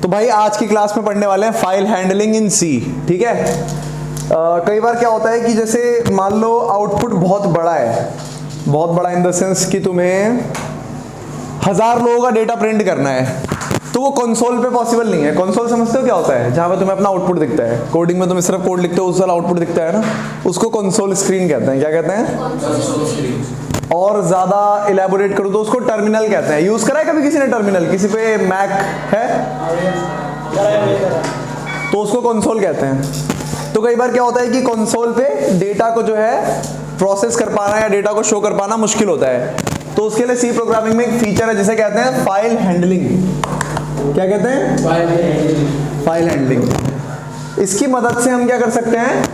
तो भाई आज की क्लास में पढ़ने वाले हैं फाइल हैंडलिंग इन सी। ठीक है। कई बार क्या होता है कि जैसे मान लो आउटपुट बहुत बड़ा है, बहुत बड़ा इन द सेंस कि तुम्हें 1000 लोगों का डेटा प्रिंट करना है, तो वो कंसोल पे पॉसिबल नहीं है। कंसोल समझते हो क्या होता है? जहां पे तुम्हें अपना आउटपुट दिखता है। कोडिंग में तुम सिर्फ कोड लिखते हो, उस वाला आउटपुट दिखता है ना, उसको कंसोल स्क्रीन कहते हैं। क्या कहते हैं? और ज्यादा इलेबोरेट करो तो उसको टर्मिनल कहते हैं। यूज करा है कभी किसी ने टर्मिनल? किसी पे मैक है तो उसको कंसोल कहते हैं। तो कई बार क्या होता है कि कंसोल पे डेटा को जो है प्रोसेस कर पाना या डेटा को शो कर पाना मुश्किल होता है। तो उसके लिए सी प्रोग्रामिंग में एक फीचर है जिसे कहते हैं फाइल हैंडलिंग। क्या कहते हैं? File handling. इसकी मदद से हम क्या कर सकते हैं?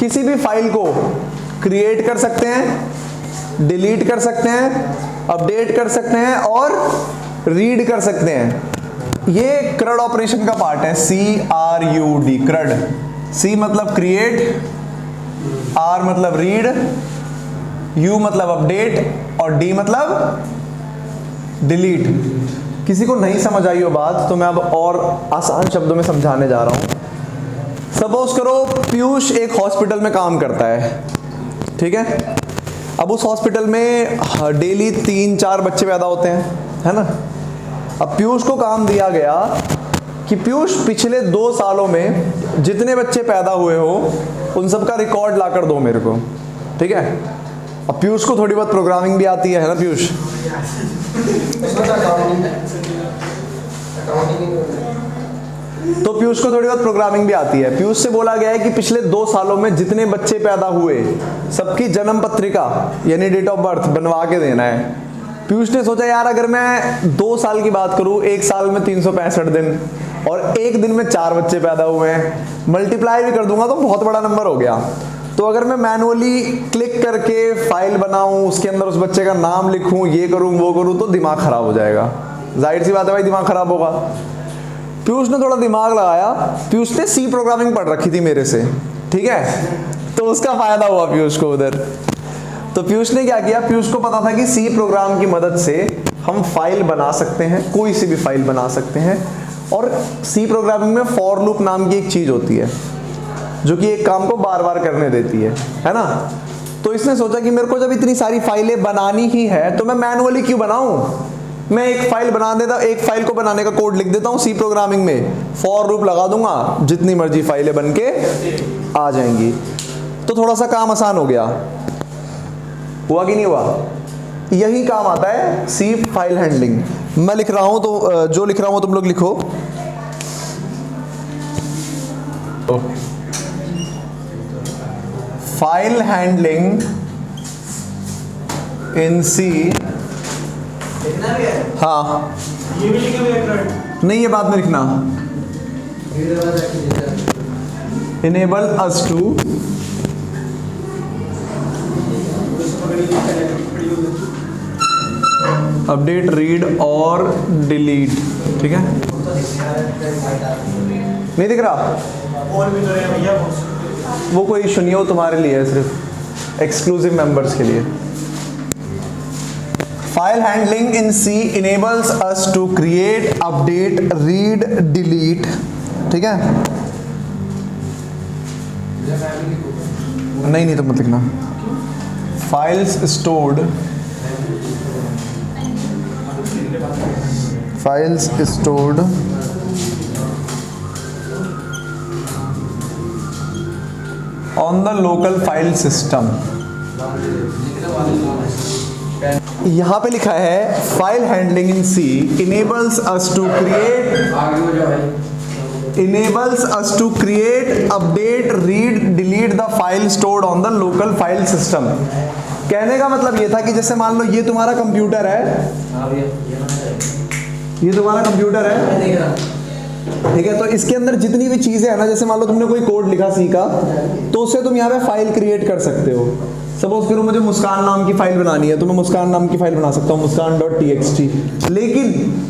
किसी भी फाइल को क्रिएट कर सकते हैं, डिलीट कर सकते हैं, अपडेट कर सकते हैं और रीड कर सकते हैं। ये CRUD ऑपरेशन का पार्ट है। CRUD, CRUD। C मतलब क्रिएट, R मतलब रीड, U मतलब अपडेट और D मतलब डिलीट। किसी को नहीं समझ आई हो बात तो मैं अब और आसान शब्दों में समझाने जा रहा हूं। सपोज करो पीयूष एक हॉस्पिटल में काम करता है, ठीक है। अब उस हॉस्पिटल में डेली 3-4 बच्चे पैदा होते हैं, है ना। अब पीयूष को काम दिया गया कि पीयूष पिछले 2 सालों में जितने बच्चे पैदा हुए हो उन सब का रिकॉर्ड ला कर दो मेरे को, ठीक है। अब पीयूष को थोड़ी बहुत प्रोग्रामिंग भी आती है ना पीयूष? तो पीयूष को थोड़ी बहुत प्रोग्रामिंग भी आती है। पीयूष से बोला गया है कि पिछले 2 सालों में जितने बच्चे पैदा हुए सबकी जन्म पत्रिका यानी डेट ऑफ बर्थ बनवा के देना है। पीयूष ने सोचा यार अगर मैं 2 साल की बात करूं, 1 साल में 365 दिन और 1 दिन में 4 बच्चे पैदा हुए हैं, मल्टीप्लाई भी कर दूंगा तो बहुत बड़ा नंबर हो गया। तो अगर मैं मैनुअली क्लिक करके फाइल बनाऊं, उसके अंदर उस बच्चे का नाम लिखूं, ये करूं वो करूं तो दिमाग खराब हो जाएगा। जाहिर सी बात है भाई, दिमाग खराब होगा। पीयूष ने थोड़ा दिमाग लगाया। पीयूष ने सी प्रोग्रामिंग पढ़ रखी थी मेरे से, ठीक है, तो उसका फायदा हुआ पीयूष को उधर। तो पीयूष ने क्या किया? पीयूष को पता था कि सी प्रोग्राम की मदद से हम फाइल बना सकते हैं, कोई सी भी फाइल बना सकते हैं। और सी प्रोग्रामिंग में फॉर लूप नाम की एक चीज होती है जो कि एक काम को बार बार करने देती है ना। तो इसने सोचा कि मेरे को जब इतनी सारी फाइलें बनानी ही है तो मैं मैनुअली क्यों बनाऊं, मैं एक फाइल बना देता, एक फाइल को बनाने का कोड लिख देता हूं सी प्रोग्रामिंग में, फॉर लूप लगा दूंगा, जितनी मर्जी फाइलें बन के आ जाएंगी। तो थोड़ा सा काम आसान हो गया। हुआ कि नहीं हुआ? यही काम आता है सी फाइल हैंडलिंग। मैं लिख रहा हूं तो जो लिख रहा हूं तुम लोग लिखो। File handling in C. हाँ, ये भी लिखे नहीं, ये बाद में लिखना। Enable us to update, read और डिलीट, ठीक है। नहीं दिख रहा? और भी तो है भैया, वो कोई इशू नहीं हो, तुम्हारे लिए है, सिर्फ एक्सक्लूसिव मेंबर्स के लिए। File handling in C enables us to create, update, read, delete, ठीक है। नहीं तो मत लिखना। Files stored on the local file system. यहां पे लिखा है file handling in C enables us to create, update, read, delete the file stored on the local file system. कहने का मतलब ये था कि जैसे मान लो ये तुम्हारा कंप्यूटर है, ये तुम्हारा कंप्यूटर है, ठीक है। तो इसके अंदर जितनी भी चीजें है ना, जैसे मान लो तुमने कोई कोड लिखा सीखा तो उससे तुम यहाँ पे फाइल क्रिएट कर सकते हो। सपोज करो मुझे मुस्कान नाम की फाइल बनानी है तो मैं मुस्कान नाम की फाइल बना सकता हूँ, muskan.txt। लेकिन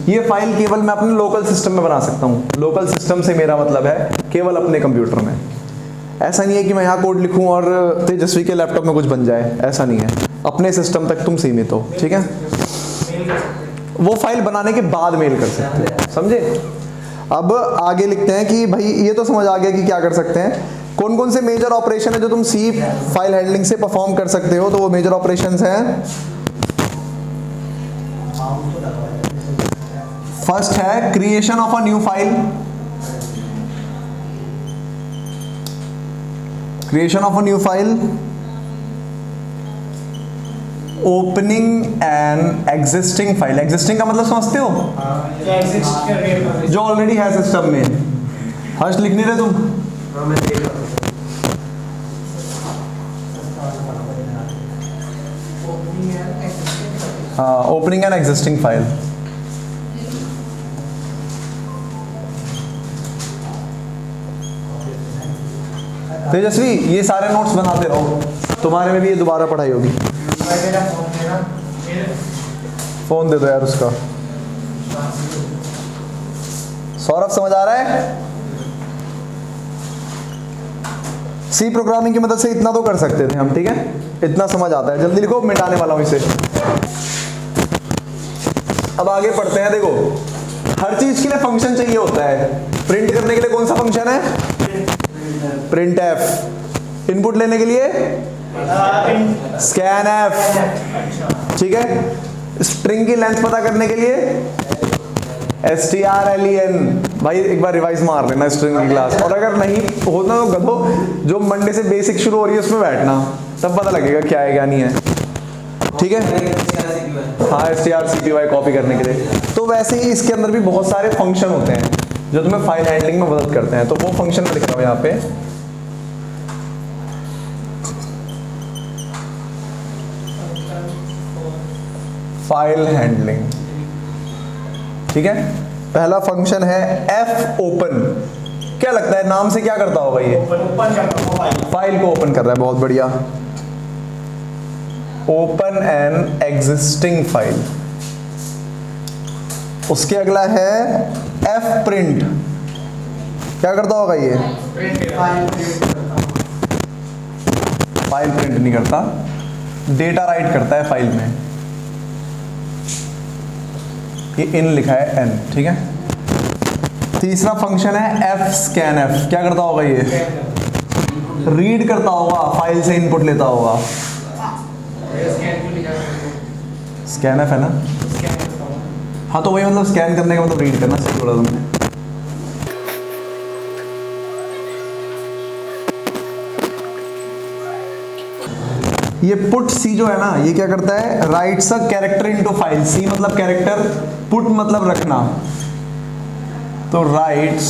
ये फाइल केवल मैं अपने लोकल सिस्टम में बना सकता हूँ। लोकल सिस्टम से मेरा मतलब है केवल अपने कंप्यूटर में। ऐसा नहीं है कि मैं यहाँ कोड लिखूँ और तेजस्वी के लैपटॉप में कुछ बन जाए, ऐसा नहीं है। अपने सिस्टम तक तुम सीमित हो, ठीक है। वो फाइल बनाने के बाद मेल कर सकते हो, समझे। अब आगे लिखते हैं कि भाई ये तो समझ आ गया कि क्या कर सकते हैं, कौन कौन से मेजर ऑपरेशन है जो तुम सी फाइल हैंडलिंग से परफॉर्म कर सकते हो। तो वो मेजर ऑपरेशंस हैं, फर्स्ट है creation of a new file, creation of a new file, opening an existing file. Existing का मतलब समझते हो, जो ऑलरेडी है सिस्टम में। हर्ष लिख नहीं रहे तुम? हाँ, ओपनिंग एन एग्जिस्टिंग फाइल। तेजस्वी ये सारे नोट्स बनाते रहो, तुम्हारे में भी ये दोबारा पढ़ाई होगी। फोन दे दो यार उसका। सौरभ समझ आ रहा है? सी प्रोग्रामिंग की मदद से इतना तो कर सकते थे हम, ठीक है, इतना समझ आता है। जल्दी लिखो, मिटाने वाला हूं इसे। अब आगे पढ़ते हैं। देखो, हर चीज के लिए फंक्शन चाहिए होता है। प्रिंट करने के लिए कौन सा फंक्शन है? Print F. इनपुट लेने के लिए स्कैन एफ, ठीक है। स्ट्रिंग की लेंथ पता करने के लिए strlen। भाई एक बार रिवाइज मार लेना स्ट्रिंग की क्लास, और अगर नहीं होता तो गधो जो मंडे से बेसिक शुरू हो रही है उसमें बैठना, तब पता लगेगा क्या है क्या नहीं है, ठीक है। हाँ, strcpy कॉपी करने के लिए। तो वैसे ही इसके अंदर भी बहुत सारे फंक्शन होते हैं जो तुम्हें फाइल हैंडलिंग में मदद करते हैं। तो वो फंक्शन में लिख रहा हूं यहाँ पे, फाइल हैंडलिंग, ठीक है। पहला फंक्शन है एफ ओपन। क्या लगता है नाम से क्या करता होगा ये? फाइल को ओपन कर रहा है, बहुत बढ़िया। Open an existing file. उसके अगला है एफ प्रिंट। क्या करता होगा ये? फाइल प्रिंट नहीं करता, डेटा राइट करता है फाइल में। ये इन लिखा है एन, ठीक है। तीसरा फंक्शन है एफ स्कैन एफ। क्या करता होगा ये? रीड करता होगा, फाइल से इनपुट लेता होगा। स्कैन एफ है ना? हाँ, तो वही मतलब स्कैन करने का मतलब रीड करना, सही बोला तुमने। ये पुट सी जो है ना, ये क्या करता है? Writes a character into file. C मतलब कैरेक्टर, पुट मतलब रखना। तो writes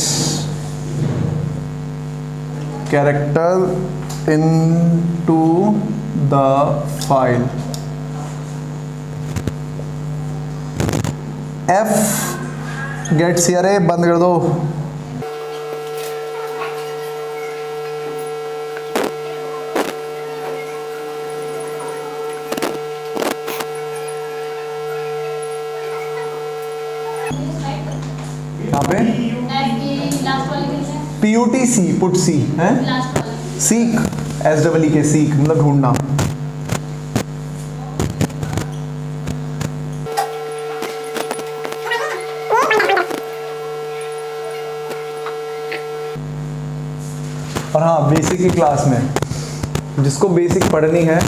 character into the file. F gets, अरे बंद कर दो। यहाँ पे PUT सी, पुट सी है, सीक, SEE के सीक मतलब ढूंढना। और हाँ, बेसिक की क्लास में जिसको बेसिक पढ़नी है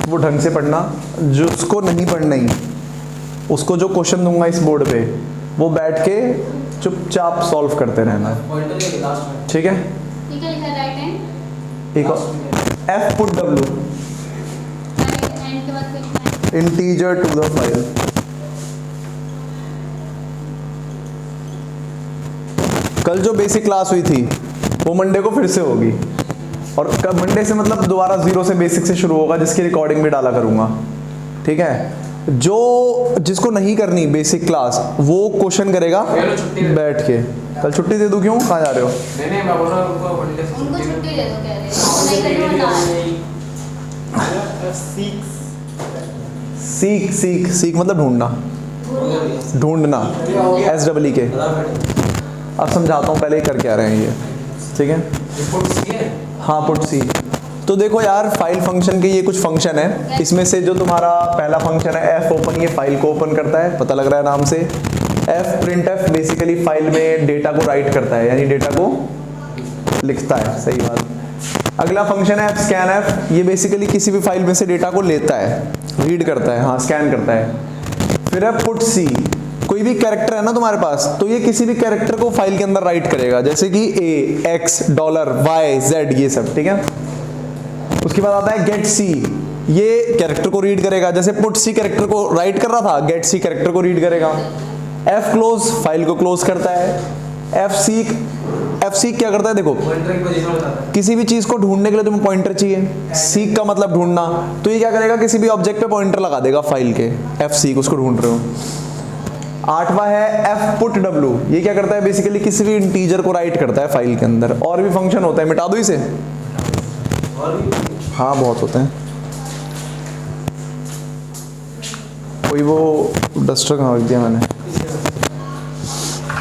वो ढंग से पढ़ना, जिसको नहीं पढ़नी उसको जो क्वेश्चन दूंगा इस बोर्ड पे वो बैठ के चुपचाप सॉल्व करते रहना, ठीक है। एक F put W integer to the file. कल जो बेसिक क्लास हुई थी वो मंडे को फिर से होगी, और कब मंडे से मतलब दोबारा जीरो से बेसिक से शुरू होगा, जिसकी रिकॉर्डिंग भी डाला करूंगा, ठीक है। जो जिसको नहीं करनी बेसिक क्लास वो क्वेश्चन करेगा बैठ के। कल छुट्टी दे दूं? क्यों, कहाँ जा रहे हो? नहीं मैं बोल रहा हूं उनको छुट्टी दे दो, कह रहे सीख सीख सीख मतलब ढूंढना, ढूंढना SEE के। अब समझाता हूँ, पहले ही करके आ रहे हैं ये, ठीक है। हाँ, पुट सी। तो देखो यार, फाइल फंक्शन के ये कुछ फंक्शन है। इसमें से जो तुम्हारा पहला फंक्शन है एफ ओपन, ये फाइल को ओपन करता है, पता लग रहा है नाम से। F print F basically file में डेटा को राइट करता है, यानी डेटा को लिखता है, सही बात। अगला फंक्शन है स्कैन एफ, ये बेसिकली किसी भी फाइल में से डेटा को लेता है, रीड करता है, हाँ स्कैन करता है। फिर है पुट सी, कोई भी कैरेक्टर है ना तुम्हारे पास, तो ये किसी भी कैरेक्टर को फाइल के अंदर राइट करेगा, जैसे कि ए, एक्स, डॉलर, वाई, जेड, ये सब, ठीक है। उसके बाद आता है गेट सी, ये कैरेक्टर को रीड करेगा, जैसे पुट सी कैरेक्टर को राइट कर रहा था, गेट सी कैरेक्टर को रीड करेगा। एफ क्लोज, फाइल को क्लोज करता है। एफ सीक क्या करता है, देखो किसी भी चीज को ढूंढने के लिए तुम्हें पॉइंटर चाहिए, सीक का मतलब ढूंढना, तो ये क्या करेगा, किसी भी ऑब्जेक्ट पे पॉइंटर लगा देगा फाइल के, एफ सीक, उसको ढूंढ रहे हो। 8वां है एफ पुट डब्ल्यू, ये क्या करता है, बेसिकली किसी भी इंटीजर को राइट करता है फाइल के अंदर। और भी फंक्शन होता है, मिटा दो इसे, हाँ बहुत होते हैं। कोई वो डस्टर कहाँ रख दिया मैंने,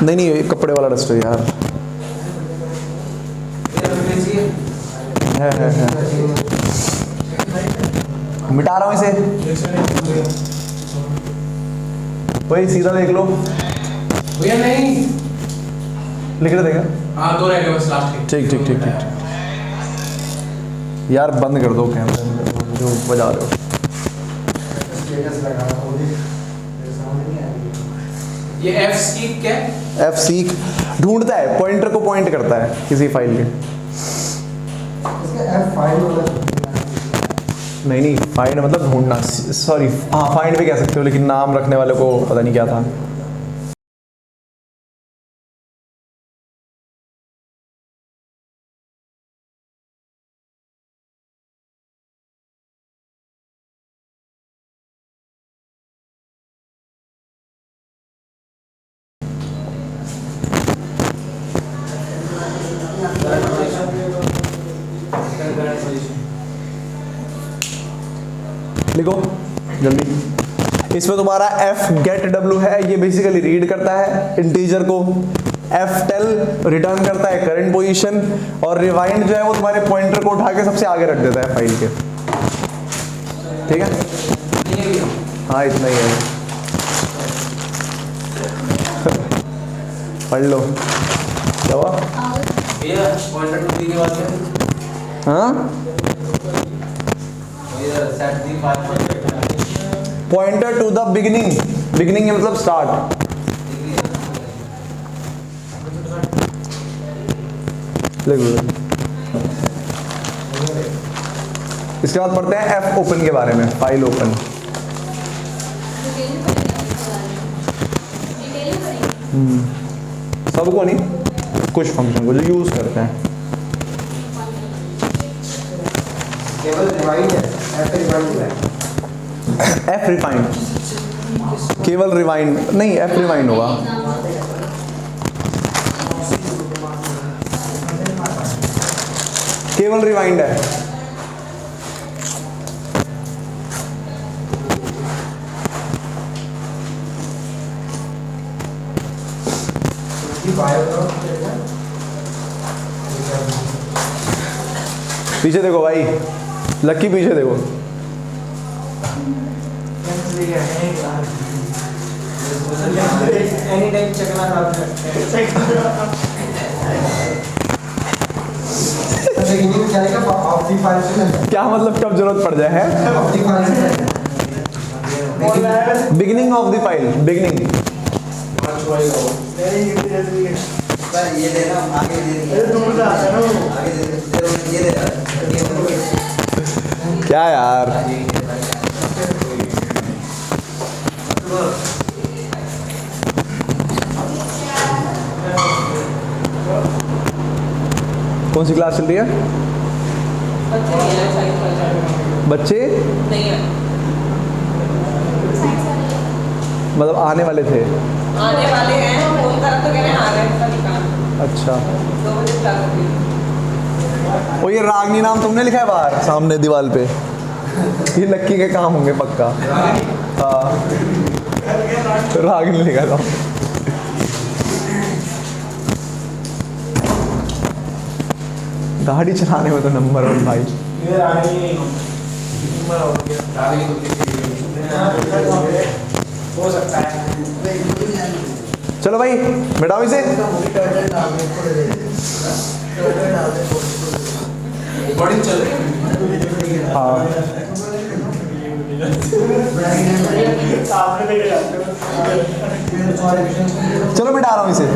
नहीं ये कपड़े वाला डस्टर यार, है। मिटा रहा हूँ इसे, वही सीधा देख लो भैया, नहीं लिख रहे थे क्या? हाँ 2 रह गए बस लास्ट के। ठीक यार बंद कर दो कैमरा जो बजा रहे हो। ये एफ सीक क्या है? एफ सीक ढूंढता है, पॉइंटर को पॉइंट करता है किसी फाइल के। नहीं फाइंड मतलब ढूंढना, सॉरी हाँ फाइंड भी कह सकते हो, लेकिन नाम रखने वाले को पता नहीं क्या था। लिखो जल्दी। इसमें तुम्हारा एफ गेट डब्ल्यू है, ये बेसिकली रीड करता है इंटीजर को। एफ टेल रिटर्न करता है करंट पोजीशन, और रिवाइंड जो है वो तुम्हारे पॉइंटर को उठा के सबसे आगे रख देता है फाइल के, ठीक है। हाँ इतना ही है, पढ़ लो। क्या हुआ? भैया पॉइंटर टू के बाद क्या? हाँ pointer to the beginning, beginning मतलब स्टार्ट। इसके बाद पढ़ते हैं एफ ओपन के बारे में, फाइल ओपन। सबको नहीं, कुछ फंक्शन को जो यूज करते हैं। केवल रिवाइंड है, एफ रिवाइंड है। एफ रिफाइंड, केवल रिवाइंड नहीं, एफ रिवाइंड होगा। केवल रिवाइंड है। पीछे देखो भाई, लक्की पीछे देखो। एनी टाइम चकना क्या मतलब कब जरूरत पड़ जाए है? Beginning of the file, beginning. ये देना आगे दे, ये दे क्या यार, कौन सी क्लास चल रही है? बच्चे मतलब आने वाले थे, आने वाले हैं, फोन कर तो कह रहे हैं आ रहे हैं। अच्छा। 2 बजे स्टार्ट होगी। वो ये रागनी नाम तुमने लिखा है बाहर सामने दीवार पे? ये लक्की के काम होंगे पक्का। हाँ रागनी लिखा था। गाड़ी चलाने में तो नंबर 1 भाई। हो सकता है। चलो भाई मिटाओ इसे। रिकॉर्डिंग चल रही है। हाँ चलो मिटा रहा हूँ इसे।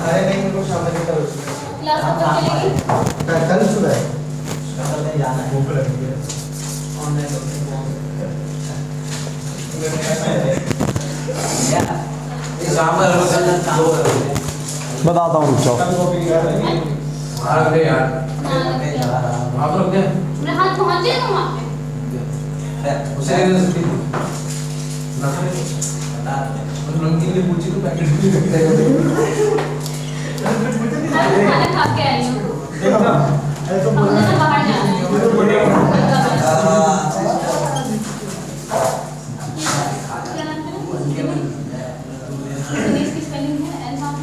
अरे नहीं उनको शामिल कर क्लास कब तक चलेगी? कल सुबह एग्जाम का बताता हूँ, रुक जाओ। रख दे यार, आप रख दे। मेरा हाथ पहुंच जाएगा वहाँ पे? उसे दे दे छुट्टी। नमकीन ले पूछी तो पैकेट भी रख देगा। मैं खाना खा के आई हूँ। हमने तो बाहर जाना है। इसकी स्पेलिंग है एल मार्क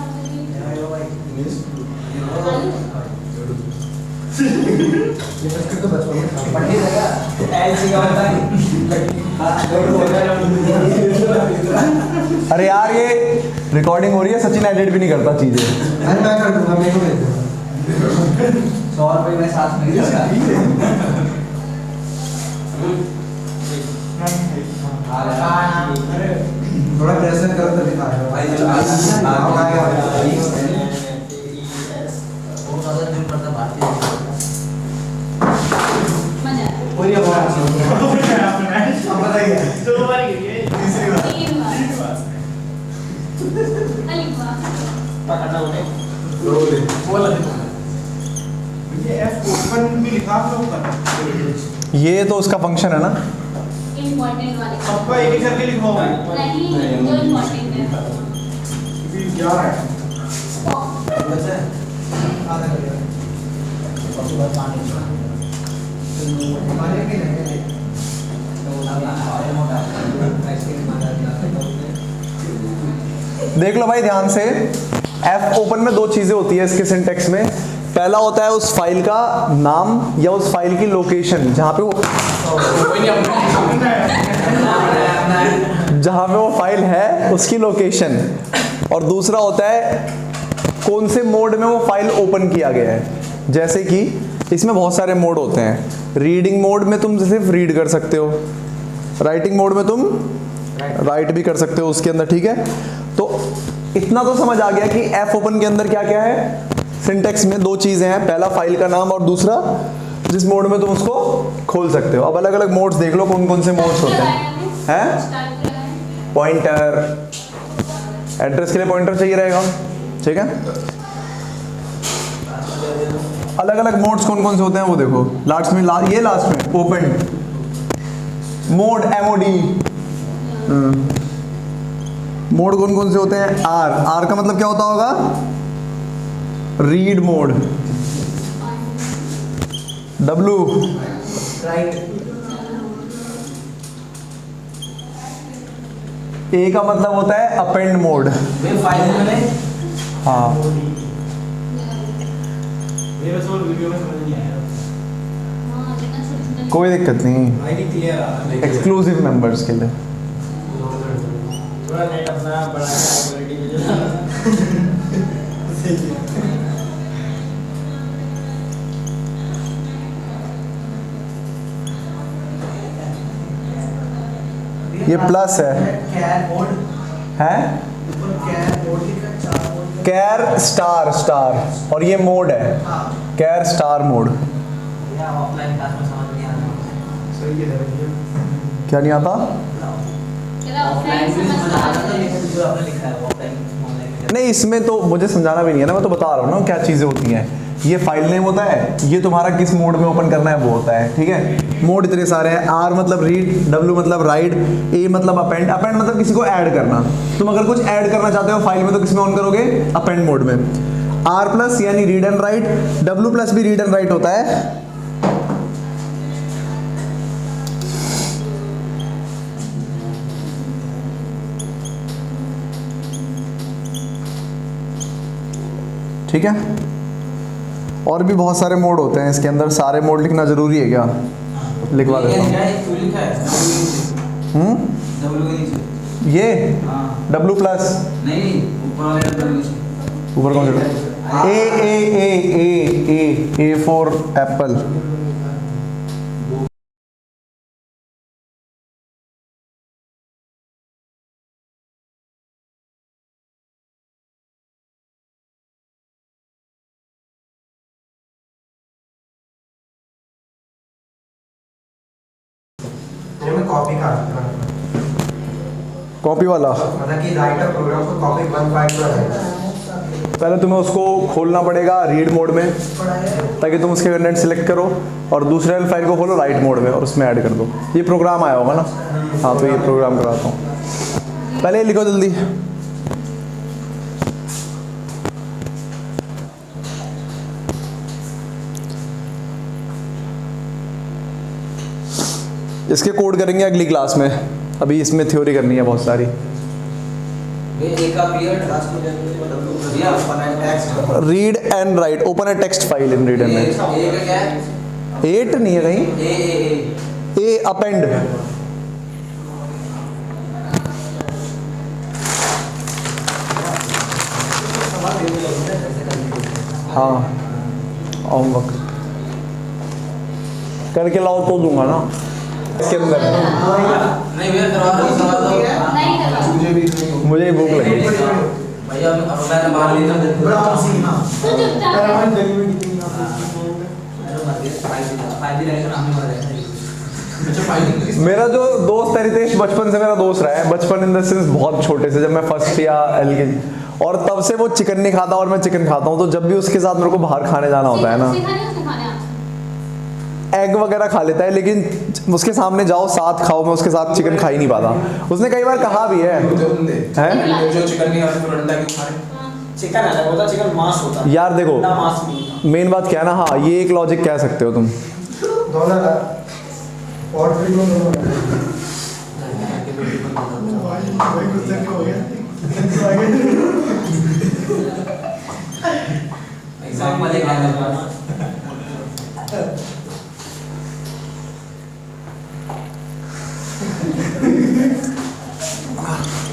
तो बचपन में था। अरे यार ये रिकॉर्डिंग हो रही है, सचिन एडिट भी नहीं करता चीजें। अरे मैं कर दूंगा, मेरे को भेज दो। 100 रुपये में साथ में थोड़ा प्रेशर करो तो दिखा रहा भाई है। चलो पूरी बताइए। 3 बार अलिफ ये तो उसका फंक्शन है ना। इम्पोर्टेंट वाले सबका एक ही करके लिखो नहीं, जो इम्पोर्टेंट है। देख लो भाई ध्यान से, एफ ओपन में दो चीजें होती है इसके सिंटेक्स में। पहला होता है उस फाइल का नाम या उस फाइल की लोकेशन जहां पे वो फाइल है उसकी लोकेशन, और दूसरा होता है कौन से मोड में वो फाइल ओपन किया गया है। जैसे कि इसमें बहुत सारे मोड होते हैं। रीडिंग मोड में तुम सिर्फ रीड कर सकते हो, राइटिंग मोड में तुम राइट भी कर सकते हो उसके अंदर, ठीक है। तो इतना तो समझ आ गया कि एफ ओपन के अंदर क्या क्या है। सिंटेक्स में दो चीजें हैं, पहला फाइल का नाम और दूसरा जिस मोड में तुम उसको खोल सकते हो। अब अलग अलग मोड्स देख लो कौन कौन से मोड्स होते हैं। पॉइंटर, एड्रेस के लिए पॉइंटर चाहिए रहेगा, ठीक है। अलग अलग मोड्स कौन कौन से होते हैं वो देखो। लास्ट में ये लास्ट में ओपन मोड, एमओडी मोड कौन कौन से होते हैं। आर का मतलब क्या होता होगा, रीड मोड। डब्लू ए का मतलब होता है अपेंड मोड। फाइल में हाँ मेरे तो वीडियो में समझ नहीं आया। कोई दिक्कत नहीं, आई नहीं क्लियर एक्सक्लूसिव मेंबर्स के लिए। थोड़ा नेट अपना बड़ा क्वालिटी में जो ये प्लस है, कैर मोड हैं ऊपर कैर मोड लिखा, 4 मोड कैर स्टार स्टार, और ये मोड है कैर स्टार मोड। या ऑफलाइन क्लास में समझ नहीं आता। सही है भैया। क्या नहीं आता? ऑफलाइन भी समझ आता है, लेकिन जो आपने लिखा है ऑफलाइन ऑनलाइन नहीं, इसमें तो मुझे समझाना भी नहीं है ना, मैं तो बता रहा हूँ ना क्या चीज़ें होती हैं। ये फाइल नेम होता है, ये तुम्हारा किस मोड में ओपन करना है वो होता है, ठीक है। मोड इतने सारे हैं। आर मतलब रीड, डब्ल्यू मतलब राइट, ए मतलब अपेंड। अपेंड मतलब किसी को ऐड करना। तुम अगर कुछ ऐड करना चाहते हो फाइल में तो किस में ऑन करोगे, अपेंड मोड में। आर प्लस यानी read and right, W plus भी रीड एंड राइट होता है। ठीक है। और भी बहुत सारे मोड होते हैं इसके अंदर, सारे मोड लिखना ज़रूरी है क्या? लिखवा देता हूँ। क्यों लिखा है डब्ल्यू के नीचे? ये हाँ W प्लस नहीं ऊपर वाले डब्ल्यू नीचे ऊपर कौन सा? A for Apple. मैं कॉपी का कॉपी वाला मतलब कि राइटर प्रोग्राम को कॉपी 1 फाइल पर है। पहले तुम्हें उसको खोलना पड़ेगा रीड मोड में, ताकि तुम उसके कंटेंट सेलेक्ट करो, और दूसरे वाली फाइल को खोलो राइट मोड में और उसमें ऐड कर दो। ये प्रोग्राम आया होगा ना? हाँ, तो ये प्रोग्राम कराता हूँ। पहले लिखो जल्दी। इसके कोड करेंगे अगली क्लास में, अभी इसमें थ्योरी करनी है बहुत सारी। ये एक का पीरियड लास्ट में दिया text read and write, open a text file in read and write. A का क्या है? 8 नहीं है कहीं, ए अपेंड। हाँ आऊँगा, करके लाओ तो दूंगा ना इसके अंदर। नहीं भैया करवा दो नहीं करवा। मुझे भूख लगी। भैया अब मैंने बाहर नहीं था तू चुपचाप मेरा जो दोस्त है रितेश, बचपन से मेरा दोस्त रहा है। बचपन इन द सेंस बहुत छोटे से, जब मैं फर्स्ट या एलकेजी, और तब से वो चिकन नहीं खाता और मैं चिकन खाता हूँ। तो जब भी उसके साथ मेरे को बाहर खाने जाना होता है ना, एग वगैरह खा लेता है, लेकिन उसके सामने जाओ साथ खाओ, मैं उसके साथ चिकन खा ही नहीं पाता। उसने कई बार कहा भी है हैं? जो चिकन नहीं खाते फिर अंडा क्यों खा रहे? चिकन अलग होता, चिकन मांस होता। यार देखो, अंडा मांस नहीं होता। मेन बात क्या है ना, हाँ ये एक लॉजिक कह सकते हो तुम। दोनों और भी दोनों एग्जांपल एक है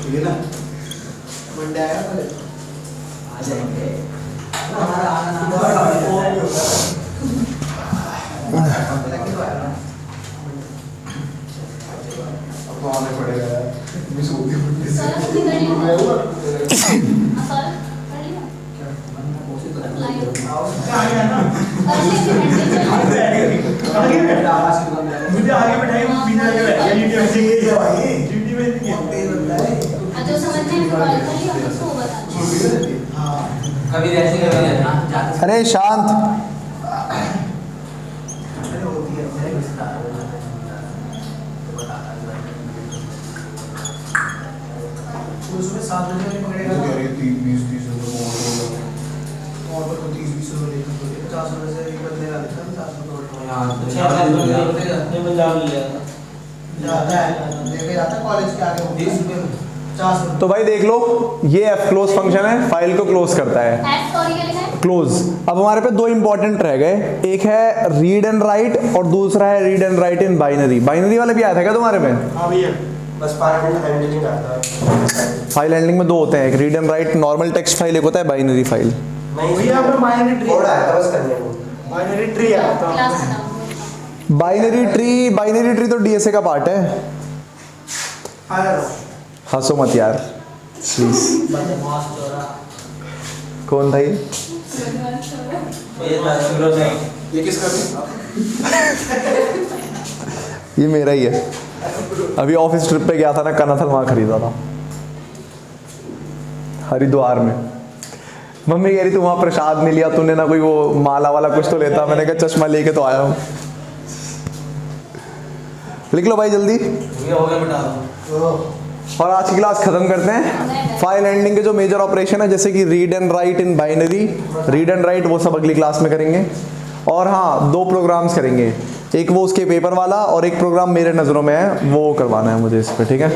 ये ना मंडे आया आ जाएंगे अब तो आने पड़ेगा यार। मिस होती मुझे आगे बैठाइए, पीछे आगे बैठाइए। ड्यूटी में जो समझते हैं कॉल कर लिया उसको बता दो। कभी ऐसे कभी रहना अरे शांत। उसमें 7 बजे में पकड़ेगा तो 30-20 और तो 30-20 लेकर 50 से एक बंदे का देता 50 पंजाब ले लिया जाता है लेके जाता कॉलेज के आगे 20 रुपए में 50। तो भाई देख लो, ये एफ क्लोज फंक्शन है, फाइल को क्लोज करता है। एफ सॉरी क्या लिखा है? क्लोज। अब हमारे पे दो इंपॉर्टेंट रह गए, एक है रीड एंड राइट और दूसरा है read and right in binary. Binary वाले भी आया था क्या तुम्हारे में? हां भैया, बस फाइल हैंडलिंग आता है। फाइल हैंडलिंग में दो होते हैं, एक read and right normal text file, एक होता है बाइनरी फाइल। नहीं भैया हमें बाइनरी ट्री थोड़ा है बस करने को। बाइनरी ट्री आया था। क्लास बताओ। बाइनरी ट्री तो डीएसए का पार्ट है। हंसो मत यार प्लीज। कौन था ये? ये किसका ये मेरा ही है। अभी ऑफिस ट्रिप पे गया था ना, कनाथल वहाँ खरीदा था हरिद्वार में। मम्मी कह रही तू वहाँ प्रसाद नहीं लिया, तूने ना कोई वो माला वाला कुछ तो लेता। मैंने कहा चश्मा लेके तो आया हूँ। लिख लो भाई जल्दी। ये हो गया बेटा। और आज की क्लास खत्म करते हैं। फाइल हैंडलिंग के जो मेजर ऑपरेशन है, जैसे कि read and right in binary, read and right, वो सब अगली क्लास में करेंगे। और हाँ, 2 प्रोग्राम्स करेंगे, एक वो उसके पेपर वाला और एक प्रोग्राम मेरे नज़रों में है, वो करवाना है मुझे इस पर। ठीक है।